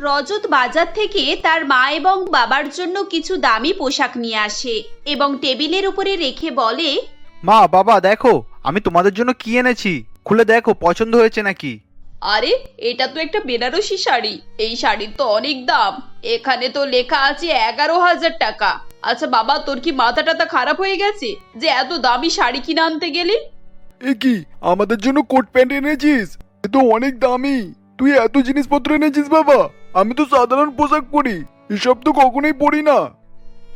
রজত বাজার থেকে তার মা এবং বাবার জন্য কিছু দামি পোশাক নিয়ে আসে এবং টেবিলের উপরে রেখে বলে, মা বাবা দেখো আমি তোমাদের জন্য কি এনেছি, খুলে দেখো পছন্দ হয়েছে নাকি। আরে এটা তো একটা বেনারসি শাড়ি, এই শাড়ির তো অনেক দাম, এখানে তো লেখা আছে 11,000 টাকা। আচ্ছা বাবা, তোর কি মাথা টাথা খারাপ হয়ে গেছে যে এত দামি শাড়ি কিনে আনতে গেলি? এ কি আমাদের জন্য কোট প্যান্ট এনেছিস? এ তো অনেক দামি। তুই এত জিনিসপত্র এনেছিস বাবা? আমি তো সাধারণ পোশাক পরি, এসব তো কখনোই পরি না।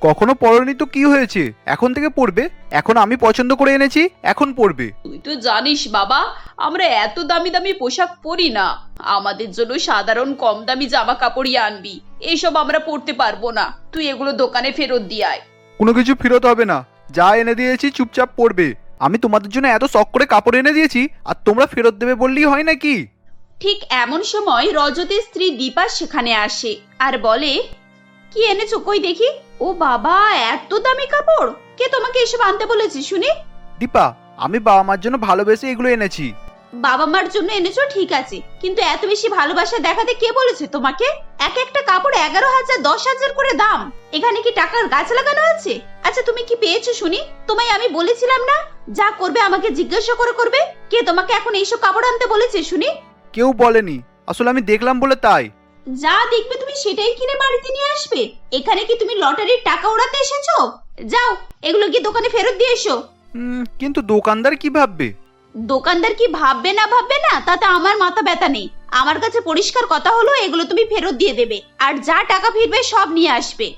কখনো পরনি তো কি হয়েছে, এখন থেকে পরবে। এখন আমি পছন্দ করে এনেছি, এখন পরবে। তুই তো জানিস বাবা, আমরা এত দামি দামি পোশাক পরি না, আমাদের জন্য সাধারণ কম দামি জামা কাপড়ই আনবি, এসব আমরা পরতে পারবো না। তুই এগুলো দোকানে ফেরত দিয়ে আয়। কোনো কিছু ফেরত হবে না, যা এনে দিয়েছি চুপচাপ পরবে। আমি তোমাদের জন্য এত শখ করে কাপড় এনে দিয়েছি আর তোমরা ফেরত দেবে বললেই হয় নাকি? ঠিক এমন সময় রজতের স্ত্রী দীপা সেখানে আসে আর বলে, কি এনেছো কই দেখি। ও বাবা, এত দামি কাপড়, কে তোমাকে এসব আনতে বলেছে শুনি? দীপা, আমি বাবা মার জন্য ভালোবেসে এগুলো এনেছি। বাবা মার জন্য এনেছো ঠিক আছে, কিন্তু এত বেশি ভালোবাসা দেখাতে কে বলেছে তোমাকে? এক একটা কাপড় 11,000 10,000 করে দাম, এখানে কি টাকার গাছ লাগানো আছে? আচ্ছা তুমি কি পেয়েছো শুনি? তোমায় আমি বলেছিলাম না যা করবে আমাকে জিজ্ঞাসা করে করবে? কে তোমাকে এখন এইসব কাপড় আনতে বলেছে শুনি? কেউ বলেনি, আসলে আমি দেখলাম বলে তাই। যা দেখবে তুমি সেটাই কিনে বাড়িতে নিয়ে আসবে? এখানে কি তুমি লটারির টাকা ওড়াতে এসেছো? যাও এগুলো গিয়ে দোকানে ফেরত দিয়ে এসো। কিন্তু দোকানদার কি ভাববে? দোকানদার কি ভাববে না তাতে আমার মাথা ব্যথা নেই। আমার কাছে পরিষ্কার কথা হলো, এগুলো তুমি ফেরত দিয়ে দেবে আর যা টাকা ফিরবে সব নিয়ে আসবে।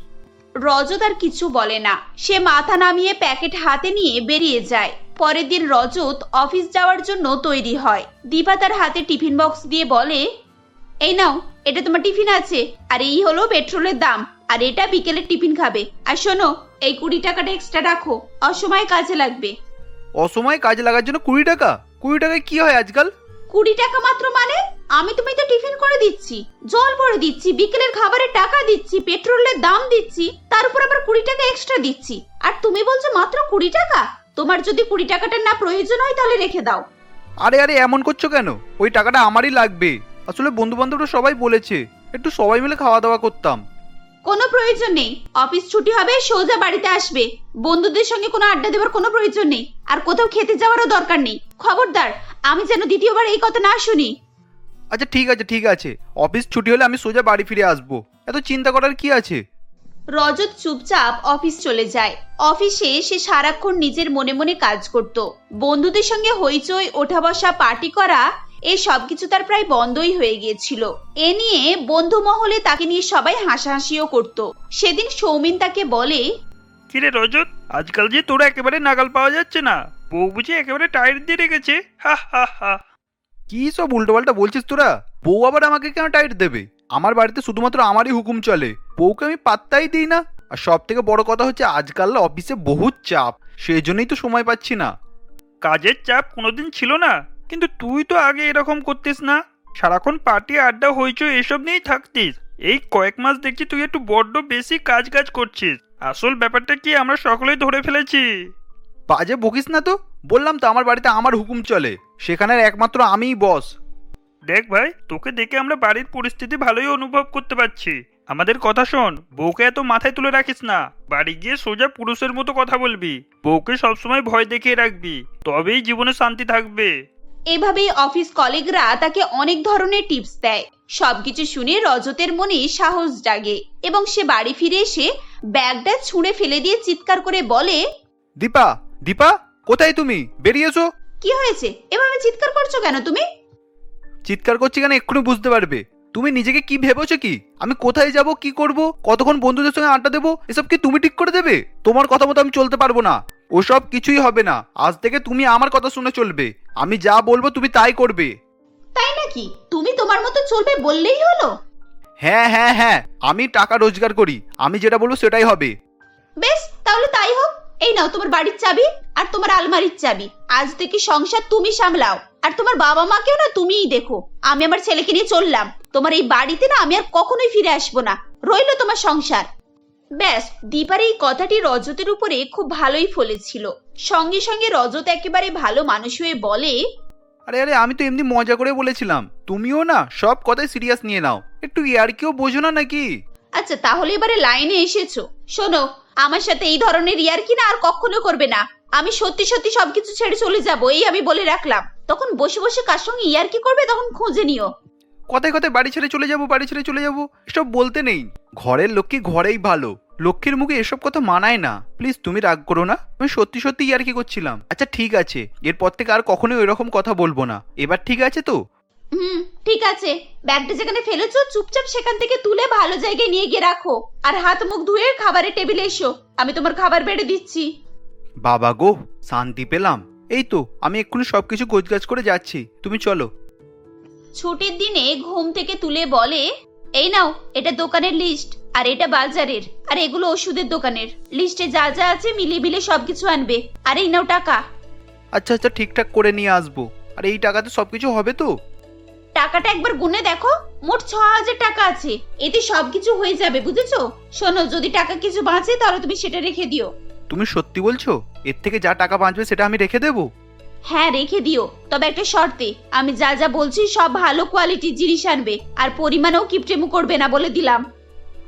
রজত আর কিছু বলে না, সে মাথা নামিয়ে প্যাকেট হাতে নিয়ে বেরিয়ে যায়। পরের দিন রজত অফিস যাওয়ার জন্য তৈরি হয়। দীপা তার হাতে টিফিন বক্স দিয়ে বলে, এই নাও, এটা তোমার টিফিন আছে, আর এই হলো পেট্রোলের দাম, আর এটা বিকেলের টিফিন খাবে। আর শোনো, এই 20 টাকাটা এক্সট্রা রাখো, অসময়ে কাজে লাগবে। অসময়ে কাজে লাগার জন্য 20 টাকা? 20 টাকায় কি হয় আজকাল? 20 টাকা মাত্র মানে? আমি তুমি তো টিফিন করে দিচ্ছি, জল ভরে দিচ্ছি, বিকেলের খাবারের টাকা দিচ্ছি, পেট্রোলের দাম দিচ্ছি, তার উপর আবার 20 টাকা এক্সট্রা দিচ্ছি, আর তুমি বলছো মাত্র 20 টাকা? তোমার যদি 20 টাকাটার না প্রয়োজন হয় তাহলে রেখে দাও। আরে আরে এমন করছো কেন? ওই টাকাটা আমারই লাগবে। আসলে বন্ধু বান্ধবরা সবাই বলেছে একটু সবাই মিলে খাওয়া দাওয়া করতাম। কোনো প্রয়োজন নেই, অফিস ছুটি হবে সোজা বাড়িতে আসবে। বন্ধুদের সঙ্গে কোনো আড্ডা দেওয়ার কোনো প্রয়োজন নেই, আর কোথাও খেতে যাওয়ারও দরকার নেই। খবরদার, আমি যেন দ্বিতীয়বার এই কথা না শুনি। আচ্ছা ঠিক আছে, অফিস ছুটি হলে আমি সোজা বাড়ি ফিরে আসবো, এত চিন্তা করার কি আছে? রজত চুপচাপ অফিস চলে যায়। অফিসে সে সারাক্ষণ নিজের মনে মনে কাজ করত। বন্ধুদের সঙ্গে হইচই, ওঠা বসা, পার্টি করা, এই সবকিছু তার প্রায় বন্ধই হয়ে গিয়েছিল। এ নিয়ে বন্ধু মহলে তাকে নিয়ে সবাই হাসাহাসিও করত। সেদিন সৌমিন তাকে বলে, কিরে রজত, আজকাল যে তোরা একেবারে নাগাল পাওয়া যাচ্ছে না, বউ বুঝি একেবারে টাইট দিয়ে রেখেছে। হা হা হা। কি সব উল্টোপাল্টা বলছিস তোরা? বউ আবার আমাকে কেন টাইট দেবে? আমার বাড়িতে শুধুমাত্র আমারই হুকুম চলে, বউকে আমি পাত্তাই দিই না। আর সব থেকে বড় কথা হচ্ছে আজকাল অফিসে বহুত চাপ, সেই জন্যই তো সময় পাচ্ছি না। কাজের চাপ কোনোদিন ছিল না, কিন্তু তুই তো আগে এরকম করতিস না, সারাক্ষণ পার্টি আড্ডা হইচই এসব নিয়েই থাকতিস। এই কয়েক মাস দেখছি তুই একটু বড্ড বেশি কাজ করছিস। আসল ব্যাপারটা কি আমরা সকলেই ধরে ফেলেছি। বাজে বকিস না তো, বললাম তো আমার বাড়িতে আমার হুকুম চলে, সেখানের একমাত্র আমিই বস। দেখ ভাই, তোকে দেখে আমরা বাড়ির পরিস্থিতি ভালোই অনুভব করতে পারছি। আমাদের কথা শোন, বউকে এত মাথায় তুলে রাখিস না, বাড়ি গিয়ে সোজা পুরুষের মতো কথা বলবি, বউকে সবসময় ভয় দেখিয়ে রাখবি, তবেই জীবনে শান্তি থাকবে। এভাবেই অফিস কলিগরা তাকে অনেক ধরনের টিপস দেয়। সবকিছু শুনে রজতের মনে সাহস জাগে এবং সে বাড়ি ফিরে এসে ব্যাগটা ছুঁড়ে ফেলে দিয়ে চিৎকার করে বলে, দীপা দীপা কোথায় তুমি? বেরিয়ে এসো। কি হয়েছে, এভাবে চিৎকার করছো কেন তুমি? চিৎকার করছি কেন এক্ষুনি বুঝতে পারবে। তুমি নিজেকে কি ভেবেছো কি? আমি কোথায় যাব, কি করব, কতক্ষণ বন্ধুদের সঙ্গে আড্ডা দেবো, এসব কি তুমি ঠিক করে দেবে? তোমার কথা মতো আমি চলতে পারবো না, ওসব কিছুই হবে না। আজ থেকে তুমি আমার কথা শুনে চলবে, আমি যা বলবো তুমি তাই করবে। তাই নাকি? তুমি তোমার মতো চলবে বললেই হলো? হ্যাঁ, আমি টাকা রোজগার করি, আমি যেটা বলবো সেটাই হবে। বেশ, তাহলে তাই হোক। এই নাও তোমার বাড়ির চাবি আর তোমার আলমারির চাবি। আজ থেকে সংসার তুমি সামলাও, আর তোমার বাবা মাকেও না তুমিই দেখো। আমি আমার ছেলেকে নিয়ে চললাম, তোমার এই বাড়িতে না আমি আর কখনোই ফিরে আসবো না। রইলো তোমার সংসার। ব্যাস, দীপার এই কথাটি রজতের উপরে খুব ভালোই ফলেছিল। সঙ্গে সঙ্গে রজত একেবারে ভালো মানুষ হয়ে বলে, আরে আমি তো এমনি মজা করে বলেছিলাম, তুমিও না সব কথাই সিরিয়াস নিয়ে নাও। একটু ইয়ার্কিও বোঝো না নাকি? আচ্ছা তাহলে এবারে লাইনে এসেছো। শোনো, আমার সাথে এই ধরনের ইয়ার্কি না আর কখনো করবে না। আমি সত্যি সত্যি সবকিছু ছেড়ে চলে যাবো, এই আমি বলে রাখলাম। তখন বসে বসে কার সঙ্গে ইয়ার্কি করবে তখন খুঁজে নিও। কথায় কথায় বাড়ি ছেড়ে চলে যাবো, বাড়ি ছেড়ে চলে যাবো, এসব বলতে নেই। ঘরের লক্ষ্মী ঘরেই ভালো, লক্ষ্মীর মুখে এসব কথা মানায় না। প্লিজ তুমি রাগ করো না, আমি সত্যি সত্যি ইয়ার্কি করছিলাম। আচ্ছা ঠিক আছে, এরপর থেকে আর কখনোই ওইরকম কথা বলবো না। এবার ঠিক আছে তো? ঠিক আছে, ব্যাগটা যেখানে ফেলেছো চুপচাপ সেখান থেকে তুলে ভালো জায়গায় নিয়ে গিয়ে রাখো। আর হাত মুখ ধুয়ে খাবারের টেবিলে এসো, আমি তোমার খাবার বেড়ে দিচ্ছি। বাবা গো, শান্তি পেলাম। এই তো আমি এক্ষুনি সবকিছু গোছগাছ করে যাচ্ছি, তুমি চলো। ছুটির দিনে ঘুম থেকে তুলে বলে, এই নাও এটা দোকানের লিস্ট, আর এটা বাজারের, আর এগুলো ওষুধের দোকানের। লিস্টে যা যা আছে মিলিয়ে মিলিয়ে সবকিছু আনবে। আর এই নাও টাকা। আচ্ছা আচ্ছা, ঠিকঠাক করে নিয়ে আসবো। আর এই টাকাতে সবকিছু হবে তো? টাকাটা একবার গুনে দেখো, মোট ৬,০০০ টাকা আছে। এতে সবকিছু হয়ে যাবে, বুঝেছো? শোনো, যদি টাকা কিছু বাঁচে তাহলে তুমি সেটা রেখে দিও। তুমি সত্যি বলছো? এর থেকে যা টাকা বাঁচবে সেটা আমি রেখে দেবো? হ্যাঁ রেখে দিও, তবে একটা শর্তে। আমি যা যা বলছি সব ভালো কোয়ালিটির জিনিস আনবে, আর পরিমাণেও কিপটেমু করবে না, বলে দিলাম।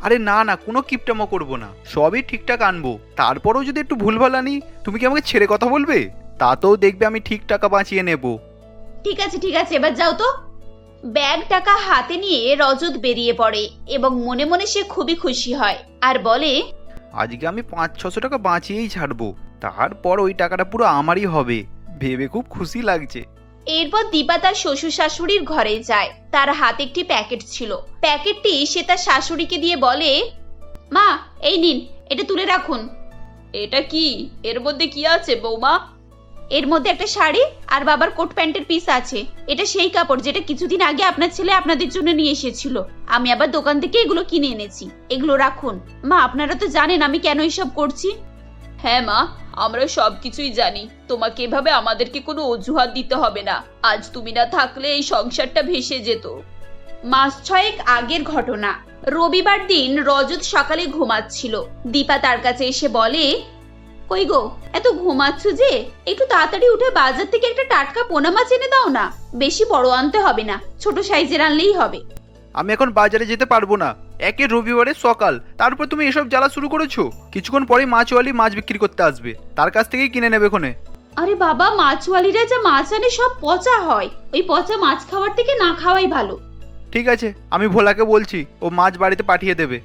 আরে না না, কোনো কিপটামো করবো না, সবই ঠিকঠাক আনবো। তারপরেও যদি একটু ভুলভাল আনি, তুমি কি আমাকে ছেড়ে কথা বলবে? তাতেও দেখবে আমি ঠিক টাকা বাঁচিয়ে নেব। ঠিক আছে ঠিক আছে, এবার যাও তো। ব্যাগ টাকা হাতে নিয়ে রজত বেরিয়ে পড়ে এবং মনে মনে সে খুবই খুশি হয় আর বলে, আজকে আমি 500-600 টাকা বাঁচিয়েই ছাড়বো, তারপর ওই টাকাটা পুরো আমারই হবে। ভেবে খুব খুশি লাগছে। এরপর দীপা তার শ্বশুর শাশুড়ির ঘরে যায়। তার হাতে একটি প্যাকেট ছিল। প্যাকেটটি সে তার শাশুড়িকে দিয়ে বলে, মা এই নিন, এটা তুলে রাখুন। এটা কি? এর মধ্যে কি আছে বৌমা? এর মধ্যে একটা শাড়ি আর বাবার কোট প্যান্টের পিস আছে। এটা সেই কাপড় যেটা কিছুদিন আগে আপনার ছেলে আপনাদের জন্য নিয়ে এসেছিল। আমি আবার দোকান থেকে এগুলো কিনে এনেছি। এগুলো রাখুন। মা আপনারা তো জানেন আমি কেন এসব করছি। হ্যাঁ মা, আমরা সবকিছুই জানি। তোমাকে এভাবে আমাদেরকে কোনো অজুহাত দিতে হবে না। আজ তুমি না থাকলে এই সংসারটা ভেসে যেত। মাস 6 আগের ঘটনা। রবিবার দিন রজত সকালে ঘুমাচ্ছিল। দীপা তার কাছে এসে বলে, কই গো, এত ঘুমাচ্ছ যে? একটু তাড়াতাড়ি উঠে বাজার থেকে একটা টাটকা পোনা মাছ এনে দাও না। বেশি বড় আনতে হবে না, ছোট সাইজের আনলেই হবে। আমি এখন বাজারে যেতে পারবো না। একে রবিবারে সকাল, তারপর তুমি এসব জ্বালা শুরু করেছো। কিছুক্ষণ পরে মাছওয়ালি মাছ বিক্রি করতে আসবে, তার কাছ থেকেই কিনে নেবে কোনে। আরে বাবা, মাছওয়ালিরা যা মাছ আনে সব পচা হয়। ওই পচা মাছ খাওয়ার থেকে না খাওয়াই ভালো। ঠিক আছে, আমি ভোলাকে বলছি, ও মাছ বাড়িতে পাঠিয়ে দেবে।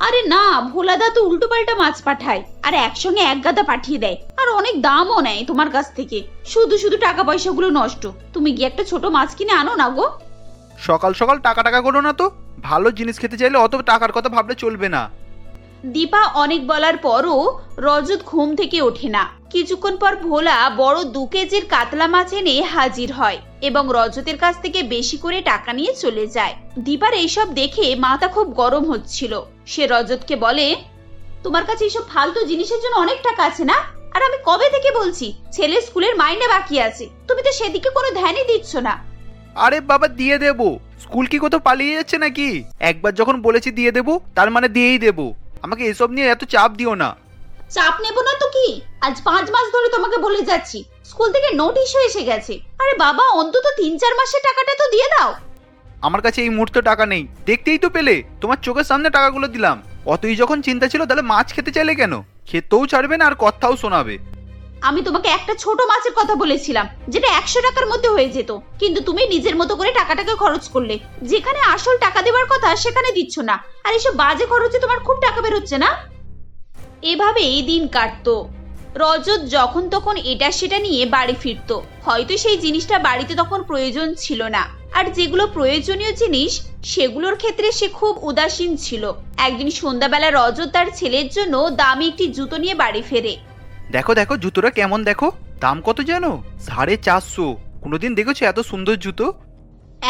আরে না, ভোলাদা তো উল্টো পাল্টা মাছ পাঠায়, আর একসঙ্গে এক গাদা পাঠিয়ে দেয়, আর অনেক দামও নেয় তোমার কাছ থেকে। শুধু শুধু টাকা পয়সাগুলো নষ্ট। তুমি গিয়ে একটা ছোট মাছ কিনে আনো না গো। সকাল সকাল টাকা টাকা করো না তো। ভালো জিনিস খেতে চাইলে অত টাকার কথা ভাবলে চলবে না। দীপা অনেক বলার পরও রজত ঘুম থেকে ওঠে না। কিছুক্ষণ পর ভোলা বড় 2 কেজির কাতলা মাছ এনে হাজির হয় এবং রজতের কাছ থেকে বেশি করে টাকা নিয়ে চলে যায়। দীপার এইসব দেখে মাথা খুব গরম হচ্ছিল। সে রজতকে বলে, তোমার কাছে এইসব ফালতু জিনিসের জন্য অনেক টাকা আছে না? আর আমি কবে থেকে বলছি ছেলে স্কুলের মাইনে বাকি আছে, তুমি তো সেদিকে কোনো ধ্যানই দিচ্ছ না। আরে বাবা, দিয়ে দেবো। স্কুল কি কোথাও পালিয়ে যাচ্ছে নাকি? একবার যখন বলেছি দিয়ে দেবো, তার মানে দিয়েই দেবো। আমাকে এসব নিয়ে এত চাপ দিও না। চাপ নেব না তো কি? আজ 5 মাস ধরে তোমাকে বলে যাচ্ছি, স্কুল থেকে নোটিশও এসে গেছে। আরে বাবা, অন্তত 3-4 মাসের টাকাটা তো দিয়ে দাও। আমার কাছে এই মুহূর্তে টাকা নেই, দেখতেই তো পেলে তোমার চোখের সামনে টাকাগুলো দিলাম। অতই যখন চিন্তা ছিল তাহলে মাছ খেতে চাইলে কেন? খেতেও ছাড়বে না আর কথাও শোনাবে। আমি তোমাকে একটা ছোট মাছের কথা বলেছিলাম যেটা 100 টাকার মধ্যে হয়ে যেত, কিন্তু তুমি নিজের মতো করে টাকাটাকে খরচ করলে। যেখানে আসল টাকা দেওয়ার কথা সেখানে দিচ্ছ না, আর এসব বাজে খরচে তোমার খুব টাকা বেরোচ্ছে না। এভাবে এই দিন কাটতো। রজত যখন তখন এটা সেটা নিয়ে বাড়ি ফিরতো। হয়তো সেই জিনিসটা বাড়িতে তখন প্রয়োজন ছিল না, আর যেগুলো প্রয়োজনীয় জিনিস সেগুলোর ক্ষেত্রে সে খুব উদাসীন ছিল। একদিন সন্ধ্যাবেলা রজত তার ছেলের জন্য দামি একটি জুতো নিয়ে বাড়ি ফেরে। দেখো দেখো জুতোটা কেমন, দেখো দাম কত জানো? 450। কোনোদিন দেখেছো এত সুন্দর জুতো?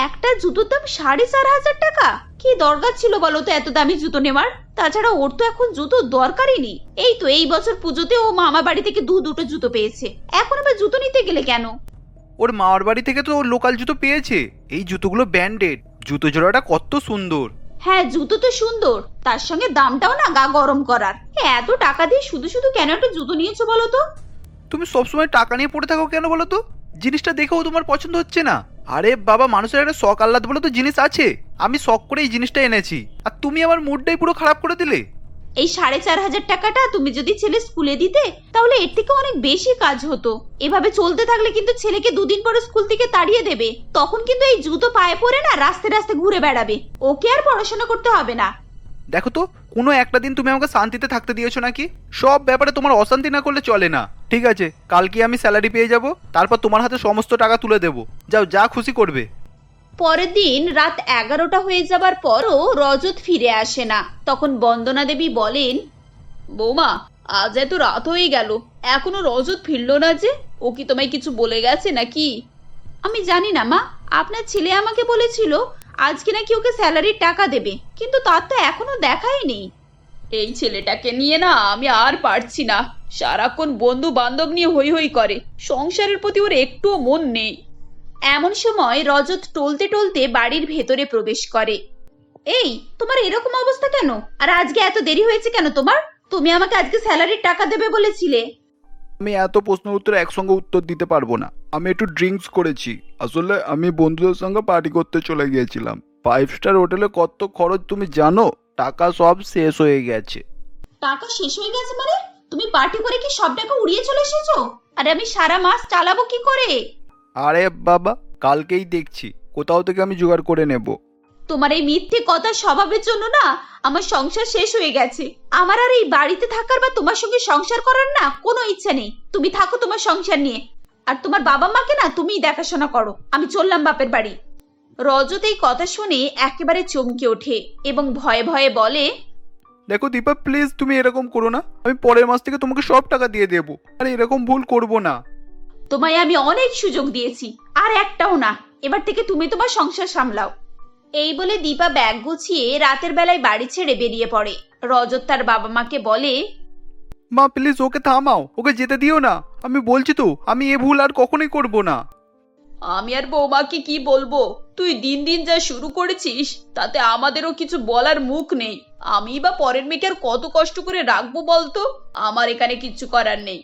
একটা জুতোর দাম 4,500 টাকা? কি দরকার ছিল বলো তো এত দামি জুতো নেওয়ার? তাছাড়া ওর তো এখন জুতো দরকারই নেই। এই তো এই বছর পুজোতে ও মামা বাড়ি থেকে দুটো জুতো পেয়েছে, এখন আবার জুতো নিতে গেলে কেন? ওর মামার বাড়ি থেকে তো ওর লোকাল জুতো পেয়েছে। এই জুতোগুলো ব্র্যান্ডেড। জুতো জোড়াটা কত সুন্দর। হ্যাঁ জুতো তো সুন্দর, তার সঙ্গে দামটাও না গা গরম করার। এত টাকা দিয়ে শুধু শুধু কেন একটা জুতো নিয়েছো বলো তো? তুমি সবসময় টাকা নিয়ে পড়ে থাকো কেন বলো তো? জিনিসটা দেখেও তোমার পছন্দ হচ্ছে না? আরে বাবা, মানুষের একটা শখ আহ্লাদ বলে তো জিনিস আছে। আমি শখ করে এই জিনিসটা এনেছি আর তুমি আমার মুডটাই পুরো খারাপ করে দিলে। এই 4,500 টাকাটা তুমি যদি ছেলে স্কুলে দিতে তাহলে এর থেকে অনেক বেশি কাজ হতো। এভাবে চলতে থাকলে কিন্তু ছেলেকে 2 দিন পরে স্কুল থেকে তাড়িয়ে দেবে। তখন কিন্তু এই জুতো পায়ে পরে না রাস্তায় রাস্তায় ঘুরে বেড়াবে। ওকে আর পড়াশোনা করতে হবে না। দেখো তো, কোনো একটা দিন তুমি আমাকে শান্তিতে থাকতে দিয়েছো নাকি? সব ব্যাপারে তোমার অশান্তি না করলে চলে না। ঠিক আছে, কালকে আমি স্যালারি পেয়ে যাব, তারপর তোমার হাতে সমস্ত টাকা তুলে দেবো। যাও, যা খুশি করবে। পরের দিন রাত 11টা হয়ে যাবার পরও রজত ফিরে আসে না। তখন বন্দনা দেবী বলেন, বৌমা, আজ এত রাত হয়ে গেল, এখনো রজত ফিরলো না যে? ও কি তোমায় কিছু বলে গেছে নাকি? আমি জানি না মা, আপনার ছেলে আমাকে বলেছিল আজকে নাকি ওকে স্যালারির টাকা দেবে, কিন্তু তার তো এখনো দেখাই নেই। এই ছেলেটাকে নিয়ে না আমি আর পারছি না। সারাক্ষণ বন্ধু বান্ধব নিয়ে হই হই করে, সংসারের প্রতি ওর একটুও মন নেই। এমন সময় রজত টলতে টলতে বাড়ির ভেতরে প্রবেশ করে। এই, তোমার এরকম অবস্থা কেন? আর আজকে এত দেরি হয়েছে কেন তোমার? তুমি আমাকে আজকে স্যালারির টাকা দেবে বলেছিলে। আমি এত প্রশ্ন উত্তর একসঙ্গে উত্তর দিতে পারবো না। আমি একটু ড্রিঙ্কস করেছি। আসলে আমি বন্ধুদের সঙ্গে পার্টি করতে চলে গিয়েছিলাম। 5 স্টার হোটেলে কত খরচ তুমি জানো? টাকা সব শেষ হয়ে গেছে। টাকা শেষ হয়ে গেছে মানে? তুমি পার্টি করে কি সব টাকা উড়িয়ে চলে এসেছো? আরে আমি সারা মাস চালাবো কি করে? আরে বাবা, কালকেই দেখছি, কোথাও থেকে আমি জোগাড় করে নেব। তোমার এই মিথ্যে কথা স্বভাবের জন্য না আমার সংসার শেষ হয়ে গেছে। আমার আর এই বাড়িতে থাকার বা তোমার সঙ্গে সংসার করার না কোনো ইচ্ছা নেই। তুমি থাকো তোমার সংসার নিয়ে, আর তোমার বাবা মাকে না তুমিই দেখাশোনা করো। আমি চললাম বাপের বাড়ি। রজত এই কথা শুনে একেবারে চমকে ওঠে এবং ভয়ে ভয়ে বলে, দেখো দীপা, প্লিজ তুমি এরকম করো না। আমি পরের মাস থেকে তোমাকে সব টাকা দিয়ে দেবো। আর এরকম ভুল করবো না। তোমায় আমি অনেক সুযোগ দিয়েছি, আর একটাও না। এবার থেকে তুমি তোমার সংসার সামলাও। এই বলে দীপা ব্যাগ গুছিয়ে রাতের বেলায় বাড়ি ছেড়ে বেরিয়ে পড়ে। রজত তার বাবা মাকে বলে, মা প্লিজ ওকে থামাও, ওকে যেতে দিও না। আমি বলছি তো, আমি এ ভুল আর কখনোই করবো না। আমি আর বৌমাকে কি বলবো? তুই দিন দিন যা শুরু করেছিস তাতে আমাদেরও কিছু বলার মুখ নেই। আমি বা পরের মেয়েকে আর কত কষ্ট করে রাখবো বলতো? আমার এখানে কিচ্ছু করার নেই।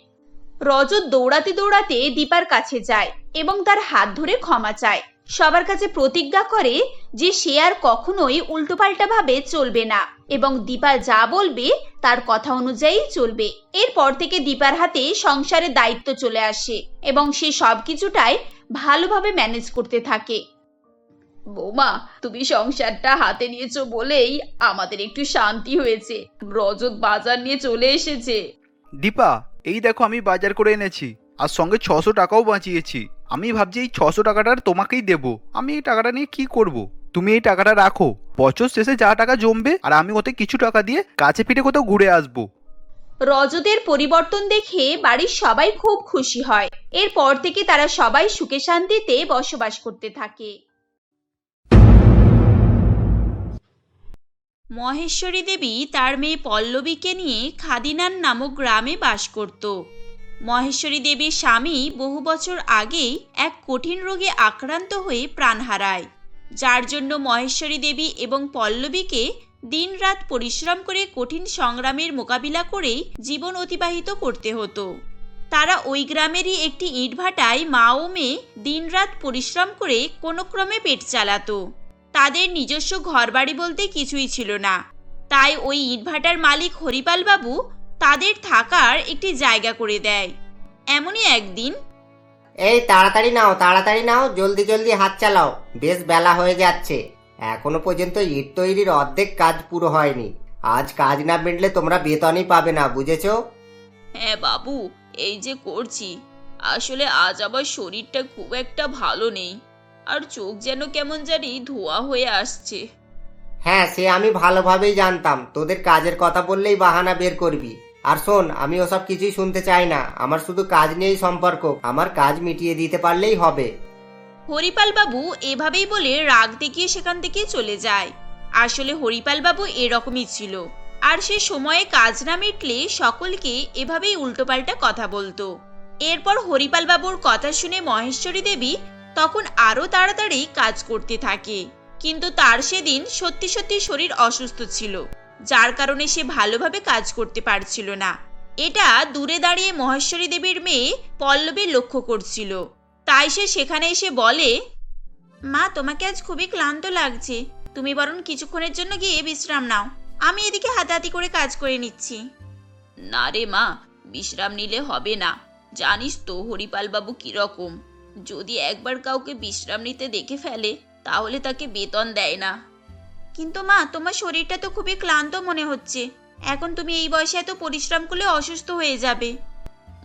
রজত দৌড়াতে দৌড়াতে দীপার কাছে যায় এবং তার হাত ধরে ক্ষমা চায়। সবার কাছে প্রতিজ্ঞা করে যে সে আর কখনোই উল্টোপাল্টা ভাবে চলবে না এবং দীপা যা বলবে তার কথা অনুযায়ী চলবে। এরপর থেকে দীপার হাতে সংসারের দায়িত্ব চলে আসে এবং সে সবকিছুটাই ভালোভাবে ম্যানেজ করতে থাকে। বৌমা, তুমি সংসারটা হাতে নিয়েছো বলেই আমাদের একটু শান্তি হয়েছে। রজত বাজার নিয়ে চলে এসেছে। দীপা, এই দেখো আমি বাজার করে এনেছি, আর সঙ্গে 600 টাকাও বাঁচিয়েছি। আমি ভাবছি এই 600 টাকাটা তোমাকেই দেবো। আমি এই টাকাটা নিয়ে কি করব? তুমি এই টাকাটা রাখো, বছর শেষে যা টাকা জমবে আর আমি ওতে কিছু টাকা দিয়ে কাছে পিঠে কোথাও ঘুরে আসবো। রজতের পরিবর্তন দেখে বাড়ির সবাই খুব খুশি হয়। এরপর থেকে তারা সবাই সুখে শান্তিতে বসবাস করতে থাকে। মহেশ্বরী দেবী তার মেয়ে পল্লবীকে নিয়ে খাদিনান নামক গ্রামে বাস করত। মহেশ্বরী দেবীর স্বামী বহু বছর আগেই এক কঠিন রোগে আক্রান্ত হয়ে প্রাণ হারায়, যার জন্য মহেশ্বরী দেবী এবং পল্লবীকে দিনরাত পরিশ্রম করে কঠিন সংগ্রামের মোকাবিলা করেই জীবন অতিবাহিত করতে হতো। তারা ওই গ্রামেরই একটি ইটভাটায় মা ও মেয়ে দিনরাত পরিশ্রম করে কোনো ক্রমে পেট চালাতো। তাদের নিজস্ব ঘরবাড়ি বলতে কিছুই ছিল না, তাই ওই ইটভাটার মালিক হরিপাল বাবু তাদের থাকার একটি জায়গা করে দেয়। এমনই একদিন, এই তাড়াতাড়ি নাও, জলদি জলদি হাত চালাও, বেশ বেলা হয়ে যাচ্ছে। এখনো পর্যন্ত ইট তৈরির অর্ধেক কাজ পুরো হয়নি। আজ কাজ না মিটলে তোমরা বেতনই পাবে না, বুঝেছো? হ্যাঁ বাবু, এই যে করছি। আসলে আজ আমার শরীরটা খুব একটা ভালো নেই, আর চোখ যেন কেমন জানি ধোয়া হয়ে আসছে। হ্যাঁ, সে আমি ভালোভাবেই জানতাম। তোদের কাজের কথা বললেই বাহানা বের করবি। আর শোন, আমি ওসব কিছুই শুনতে চাই না। আমার শুধু কাজ নিয়েই সম্পর্ক। আমার কাজ মিটিয়ে দিতে পারলেই হবে। হরিপাল বাবু এভাবেই বলে রাগ দেখিয়ে সেখান থেকে চলে যায়। আসলে হরিপাল বাবু এরকমই ছিল, আর সে সময়ে কাজ না মিটলে সকলকে এভাবেই উল্টোপাল্টা কথা বলতো। এরপর হরিপাল বাবুর কথা শুনে মহেশ্বরী দেবী তখন আরো তাড়াতাড়ি কাজ করতে থাকে, কিন্তু তার সেদিন সত্যি সত্যি শরীর অসুস্থ ছিল, যার কারণে সে ভালোভাবে কাজ করতে পারছিল না। এটা দূরে দাঁড়িয়ে মহেশ্বরী দেবীর মেয়ে পল্লবী লক্ষ্য করছিল। তাই সে সেখানে এসে বলে, মা, তোমাকে আজ খুবই ক্লান্ত লাগছে, তুমি বরং কিছুক্ষণের জন্য গিয়ে বিশ্রাম নাও, আমি এদিকে হাতাহাতি করে কাজ করে নিচ্ছি। না রে মা, বিশ্রাম নিলে হবে না। জানিস তো হরিপাল বাবু কিরকম, যদি একবার কাউকে বিশ্রাম নিতে দেখে ফেলে তাহলে তাকে বেতন দেয় না। কিন্তু মা, তোমার শরীরটা তো খুবই ক্লান্ত মনে হচ্ছে, এখন তুমি এই বয়সে এত পরিশ্রম করলে অসুস্থ হয়ে যাবে।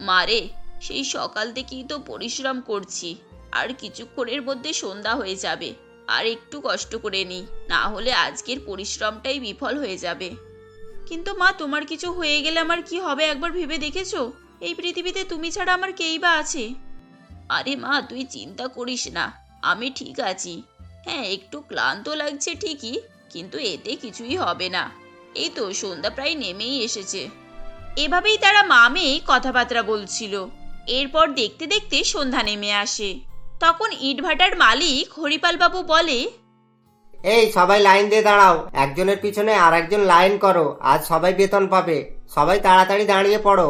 মারে, সেই সকাল থেকেই তো পরিশ্রম করছি, আর কিছুক্ষণের মধ্যে সন্ধ্যা হয়ে যাবে। আর একটু কষ্ট করে নি, না হলে আজকের পরিশ্রমটাই বিফল হয়ে যাবে। কিন্তু মা, তোমার কিছু হয়ে গেলে আমার কি হবে একবার ভেবে দেখেছো? এই পৃথিবীতে তুমি ছাড়া আমার কেই বা আছে? আরে মা, তুই চিন্তা করিস না, আমি ঠিক আছি। হ্যাঁ, একটু ক্লান্ত লাগছে ঠিকই, কিন্তু এতে কিছুই হবে না। এই তো সন্ধ্যা প্রায় নেমেই এসেছে। এভাবেই তারা মা মেয়ে কথাবার্তা বলছিল। এরপর দেখতে দেখতে সন্ধ্যা নেমে আসে। তখন ইটভাটার মালিক হরিপাল বাবু বলে, এই সবাই লাইন দিয়ে দাঁড়াও, একজনের পিছনে আর একজন লাইন করো, আজ সবাই বেতন পাবে, সবাই তাড়াতাড়ি দাঁড়িয়ে পড়ো।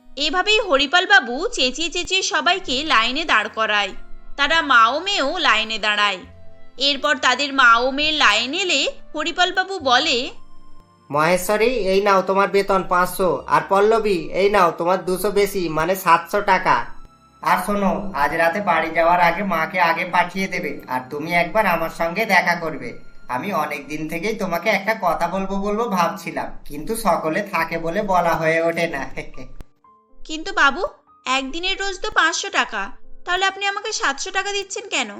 এভাবেই হরিপাল বাবু চেঁচিয়ে চেঁচিয়ে সবাইকে লাইনে দাঁড় করায়। তারা মা ও মেয়েও লাইনে দাঁড়ায়। এরপর তাদের মা ও মেয়ের লাইন এলে হরিপাল বাবু বলে, মহেশ্বরী, এই নাও তোমার বেতন 500, আর পল্লবী, এই নাও তোমার 200 বেশি, মানে 700 টাকা। আর শোনো, আজ রাতে বাড়ি যাওয়ার আগে মাকে আগে পাঠিয়ে দেবে, আর তুমি একবার আমার সঙ্গে দেখা করবে। আমি অনেক দিন থেকেই তোমাকে একটা কথা বলবো বলবো ভাবছিলাম, কিন্তু সকলে থাকে বলে বলা হয়ে ওঠে না। কিন্তু বাবু, একদিনের রোজ তো 500 টাকা, তাহলে আপনি আমাকে 700 টাকা দিচ্ছেন কেন?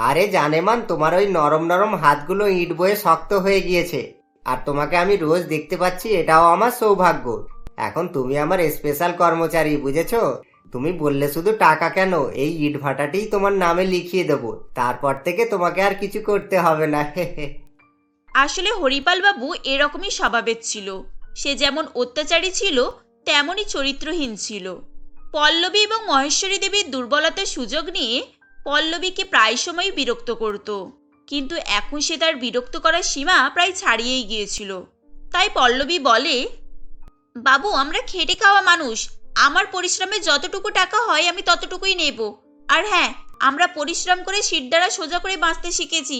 আরে জানেমান, তোমার ওই নরম নরম হাতগুলো ইট বয়ে শক্ত হয়ে গিয়েছে, আর তোমাকে আমি রোজ দেখতে পাচ্ছি, এটাও আমার সৌভাগ্য। এখন তুমি আমার স্পেশাল কর্মচারী, বুঝেছো? তুমি বললে শুধু টাকা কেন, এই ইট ভাটাটিই তোমার নামে লিখিয়ে দেবো, তারপর থেকে তোমাকে আর কিছু করতে হবে না। আসলে হরিপাল বাবু এরকমই স্বভাবের ছিল। সে যেমন অত্যাচারী ছিল, তেমনই চরিত্রহীন ছিল। পল্লবী এবং মহেশ্বরী দেবীর দুর্বলতার সুযোগ নিয়ে পল্লবীকে প্রায় সময় বিরক্ত করত, কিন্তু এখন সে তার বিরক্ত করার সীমা প্রায় ছাড়িয়েই গিয়েছিল। তাই পল্লবী বলে, বাবু, আমরা খেটে খাওয়া মানুষ, আমার পরিশ্রমে যতটুকু টাকা হয় আমি ততটুকুই নেব। আর হ্যাঁ, আমরা পরিশ্রম করে শির দ্বারা সোজা করে বাঁচতে শিখেছি,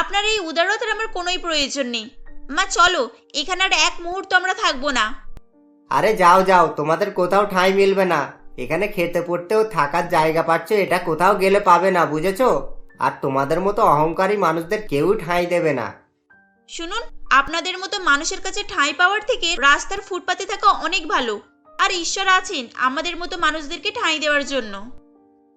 আপনার এই উদারতার আমার কোনোই প্রয়োজন নেই। মা চলো, এখানে আর এক মুহূর্ত আমরা থাকবো না। আরে যাও যাও, তোমাদের কোথাও ঠাঁই মিলবে না, এখানে খেতে পড়তেও থাকার জায়গা পাচ্ছ, এটা কোথাও গেলে পাবে না, বুঝেছো? আর তোমাদের মতো অহংকারী মানুষদের কেউ ঠাঁই দেবে না। শুনুন, আপনাদের মতো মানুষের কাছে ঠাঁই পাওয়ার থেকে রাস্তার ফুটপাতে থাকা অনেক ভালো, আর ঈশ্বর আছেন আমাদের মতো মানুষদেরকে ঠাঁই দেওয়ার জন্য।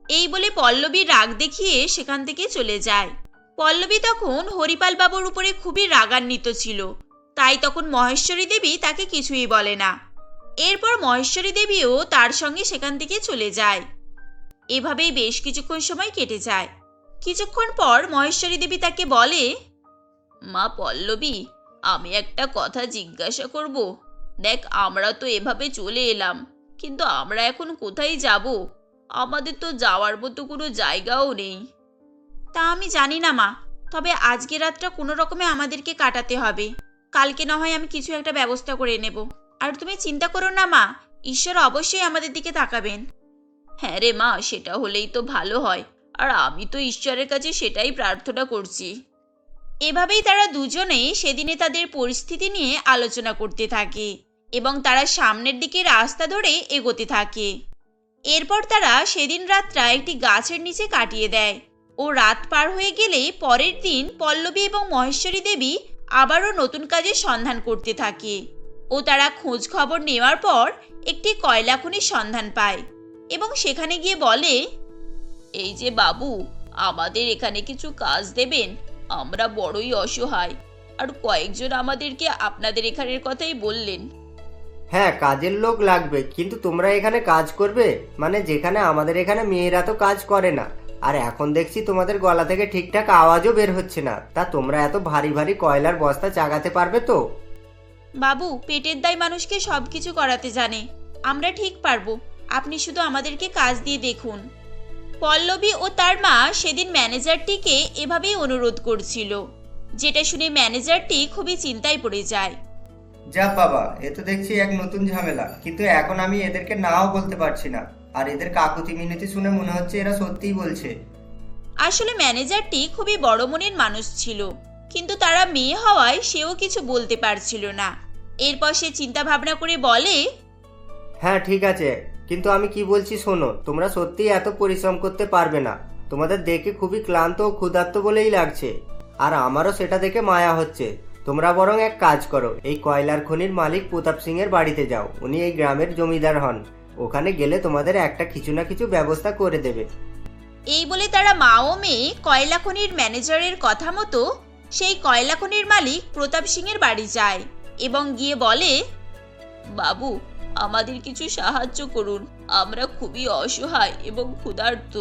এই বলে পল্লবী রাগ দেখিয়ে সেখান থেকে চলে যায়। পল্লবী তখন হরিপাল বাবুর উপরে খুবই রাগান্বিত ছিল, তাই তখন মহেশ্বরী দেবী তাকে কিছুই বলে না। এরপর মহেশ্বরী দেবীও তার সঙ্গে সেখান থেকে চলে যায়। এভাবেই বেশ কিছুক্ষণ সময় কেটে যায়। কিছুক্ষণ পর মহেশ্বরী দেবী তাকে বলে, মা পল্লবী, আমি একটা কথা জিজ্ঞাসা করব। দেখ, আমরা তো এভাবে চলে এলাম, কিন্তু আমরা এখন কোথায় যাব? আমাদের তো যাওয়ার মতো কোনো জায়গাও নেই। তা আমি জানি না মা, তবে আজকে রাতটা কোনো রকমে আমাদেরকে কাটাতে হবে। কালকে না হয় আমি কিছু একটা ব্যবস্থা করে নেব। আর তুমি চিন্তা করো না মা, ঈশ্বর অবশ্যই আমাদের দিকে তাকাবেন। হ্যাঁ রে মা, সেটা হলেই তো ভালো হয়, আর আমি তো ঈশ্বরের কাছে সেটাই প্রার্থনা করছি। এভাবেই তারা দুজনেই সেদিনে তাদের পরিস্থিতি নিয়ে আলোচনা করতে থাকে এবং তারা সামনের দিকে রাস্তা ধরে এগোতে থাকে। এরপর তারা সেদিন রাতটা একটি গাছের নিচে কাটিয়ে দেয় ও রাত পার হয়ে গেলে পরের দিন পল্লবী এবং মহেশ্বরী দেবী আবারও নতুন কাজের সন্ধান করতে থাকে ও তারা খোঁজ খবর নেওয়ার পর একটি কয়লা খনির সন্ধান পায় এবং সেখানে গিয়ে বলে, এই যে বাবু, আমাদের এখানে কিছু কাজ দেবেন? আমরা বড়ই অসহায়, আর কয়েকজন আমাদেরকে আপনাদের এখানের কথাই বললেন। হ্যাঁ, কাজের লোক লাগবে, কিন্তু তোমরা এখানে কাজ করবে? মানে যেখানে আমাদের এখানে মেয়েরা তো কাজ করে না, আর এখন দেখছি তোমাদের গলা থেকে ঠিকঠাক আওয়াজও বের হচ্ছে না, তা তোমরা এত ভারী ভারী কয়লার বস্তা চাগাতে পারবে তো? বাবু, পেটের দায় মানুষকে সবকিছু করাতে জানে, আমরা ঠিক পারবো, আপনি শুধু আমাদেরকে কাজ দিয়ে দেখুন। পল্লবী ও তার মা সেদিন ম্যানেজারটিকে এভাবেই অনুরোধ করছিল, যেটা শুনে ম্যানেজারটি খুবই চিন্তায় পড়ে যায়। যা বাবা, এ তো দেখছি এক নতুন ঝামেলা, কিন্তু এখন আমি এদেরকে নাও বলতে পারছি না, আর এদের কাকুতি মিনতি শুনে মনে হচ্ছে এরা সত্যিই বলছে। আসলে ম্যানেজারটি খুবই বড় মনের মানুষ ছিল, কিন্তু তারা মেয়ে হওয়ায় সেও কিছু বলতে পারছিল না। এরপর সে চিন্তা ভাবনা করে বলে, হ্যাঁ ঠিক আছে, কিন্তু আমি কি বলছি শোনো, তোমরা সত্যিই এত পরিশ্রম করতে পারবে না। তোমাদের দেখে খুবই ক্লান্ত ও ক্ষুধার্ত বলেই লাগছে, আর আমারও সেটা দেখে মায়া হচ্ছে। তোমরা বরং এক কাজ করো, এই কয়লার খনির মালিক প্রতাপ সিং এর বাড়িতে যাও। উনি এই গ্রামের জমিদার হন। ওখানে গেলে তোমাদের একটা কিছু না কিছু ব্যবস্থা করে দেবে। এই বলে তারা মা ও মেয়ে কয়লা খনির ম্যানেজারের কথা মতো সেই কয়লা খনির মালিক প্রতাপ সিং এর বাড়ি যায় এবং গিয়ে বলে, বাবু, আমাদের কিছু সাহায্য করুন। আমরা খুবই অসহায় এবং ক্ষুধার্ত।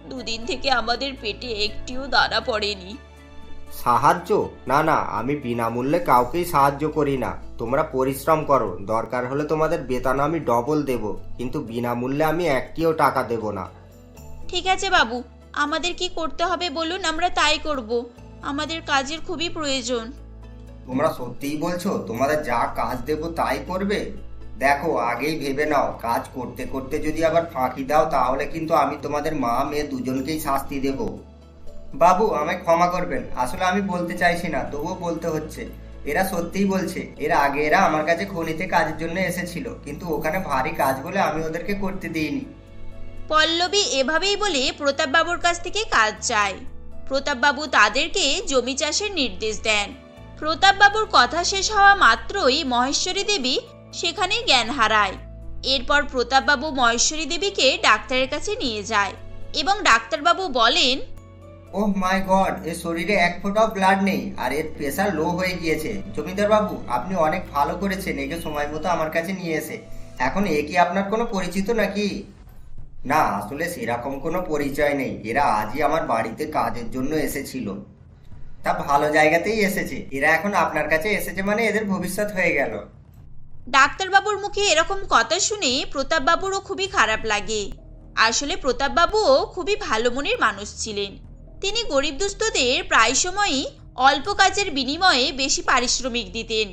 দুদিন থেকে আমাদের পেটে একটিও দানা পড়েনি। সাহায্য? না না, আমি বিনামূল্যে কাউকেই সাহায্য করি না। তোমরা পরিশ্রম করো, দরকার হলে তোমাদের বেতন আমি ডবল দেব, কিন্তু বিনামূল্যে আমি একটিও টাকা দেব না। ঠিক আছে বাবু, আমাদের কি করতে হবে বলুন, আমরা তাই করব। আমাদের কাজের খুবই প্রয়োজন। তোমরা সত্যিই বলছো তোমাদের যা কাজ দেব তাই করবে? দেখো, আগেই ভেবে নাও, কাজ করতে করতে যদি আবার ফাঁকি দাও তাহলে কিন্তু আমি তোমাদের মা মেয়ে দুজনকেই শাস্তি দেব। বাবু, আমায় ক্ষমা করবেন, আসলে আমি বলতে চাইছি না, তবুও বলতে হচ্ছে। এরা সত্যিই বলছে। এর আগে এরা আমার কাছে খনিতে কাজের জন্য এসেছিল, কিন্তু ওখানে ভারী কাজ বলে আমি ওদেরকে করতে দিইনি। পল্লবী এভাবেই বলে প্রতাপবাবুর কাছ থেকে কাজ চায়। প্রতাপবাবু তাদেরকে জমি চাষের নির্দেশ দেন। প্রতাপবাবুর কথা শেষ হওয়া মাত্রই মহেশ্বরী দেবী সেখানে জ্ঞান হারায়। এরপর প্রতাপবাবু মহেশ্বরী দেবীকে ডাক্তারের কাছে নিয়ে যায় এবং ডাক্তারবাবু বলেন, ওহ মাই গড, এর শরীরে এক ফোঁটাও ব্লাড নেই আর এর প্রেসার লো হয়ে গিয়েছে। জমিদার বাবু, আপনি অনেক ভালো করেছেন একে সময় মতো আমার কাছে নিয়ে এসে। এখন এ কি আপনার কোনো পরিচিত নাকি? না, আসলে সেরকম কোনো পরিচয় নেই। এরা আজই আমার বাড়িতে কাজের জন্য এসেছিল। তা ভালো জায়গাতেই এসেছে। এরা এখন আপনার কাছে এসেছে মানে এদের ভবিষ্যৎ হয়ে গেল। ডাক্তারবাবুর মুখে এরকম কথা শুনে প্রতাপবাবুরও খুবই খারাপ লাগে। আসলে প্রতাপবাবুও খুবই ভালো মনের মানুষ ছিলেন। তিনি গরিব দুস্থদের প্রায় সময়ই অল্প কাজের বিনিময়ে বেশি পারিশ্রমিক দিতেন।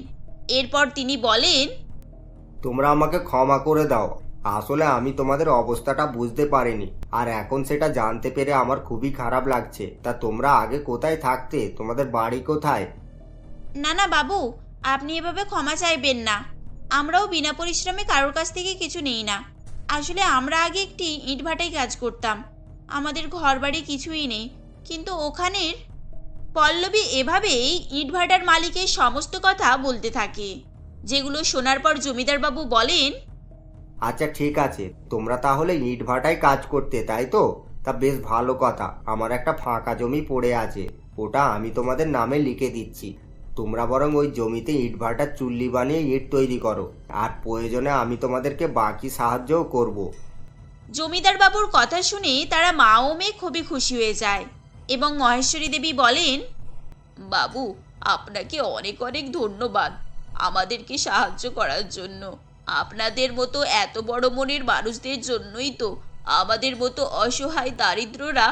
এরপর তিনি বলেন, তোমরা আমাকে ক্ষমা করে দাও। আসলে আমি তোমাদের অবস্থাটা বুঝতে পারিনি, আর এখন সেটা জানতে পেরে আমার খুবই খারাপ লাগছে। তা তোমরা আগে কোথায় থাকতে? তোমাদের বাড়ি কোথায়? না না বাবু, আপনি এভাবে ক্ষমা চাইবেন না। আমরাও বিনা পরিশ্রমে কারোর কাছ থেকে কিছু নেই না। আসলে আমরা আগে একটি ইটভাটায় কাজ করতাম। আমাদের ঘর বাড়ি কিছুই নেই, কিন্তু ওখানের। পল্লবী এভাবেই ইটভাটার মালিকের সমস্ত কথা বলতে থাকে, যেগুলো শোনার পর জমিদারবাবু বলেন, আচ্ছা ঠিক আছে, তোমরা তাহলে ইটভাটায় কাজ করতে, তাই তো? তা বেশ ভালো কথা। আমার একটা ফাঁকা জমি পড়ে আছে, ওটা আমি তোমাদের নামে লিখে দিচ্ছি। তোমরা বরং ওই জমিতে ইটভাটার চুল্লি বানিয়ে ইট তৈরি করো, আর প্রয়োজনে আমি তোমাদেরকে বাকি সাহায্যও করব। জমিদারবাবুর কথা শুনে তারা মা ও মেয়ে খুবই খুশি হয়ে যায় এবং মহেশ্বরী দেবী বলেন, বাবু, আপনাকে অনেক অনেক ধন্যবাদ আমাদেরকে সাহায্য করার জন্য। আপনাদের মতো এত বড় মনের মানুষদের জন্যই তো আমাদের মতো অসহায় দারিদ্ররা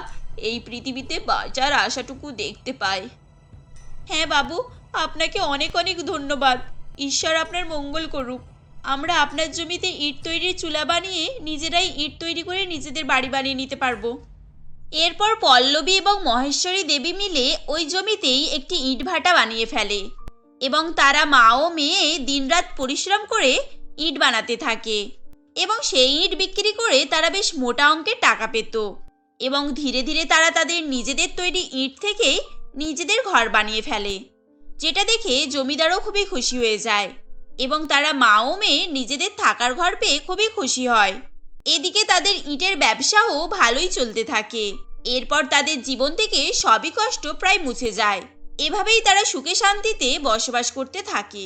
এই পৃথিবীতে বাঁচার আশাটুকু দেখতে পায়। হ্যাঁ বাবু, আপনাকে অনেক অনেক ধন্যবাদ। ঈশ্বর আপনার মঙ্গল করুক। আমরা আপনার জমিতে ইট তৈরির চুলা বানিয়ে নিজেরাই ইট তৈরি করে নিজেদের বাড়ি বানিয়ে নিতে পারবো। এরপর পল্লবী এবং মহেশ্বরী দেবী মিলে ওই জমিতেই একটি ইটভাটা বানিয়ে ফেলে এবং তারা মা ও মেয়ে দিনরাত পরিশ্রম করে ইট বানাতে থাকে এবং সেই ইট বিক্রি করে তারা বেশ মোটা অঙ্কের টাকা পেত এবং ধীরে ধীরে তারা তাদের নিজেদের তৈরি ইট থেকে নিজেদের ঘর বানিয়ে ফেলে, যেটা দেখে জমিদারও খুবই খুশি হয়ে যায় এবং তারা মা ও মেয়ে নিজেদের থাকার ঘর পেয়ে খুবই খুশি হয়। এদিকে তাদের ইটের ব্যবসাও ভালোই চলতে থাকে। এরপর তাদের জীবন থেকে সবই কষ্ট প্রায় মুছে যায়। এভাবেই তারা সুখে শান্তিতে বসবাস করতে থাকে।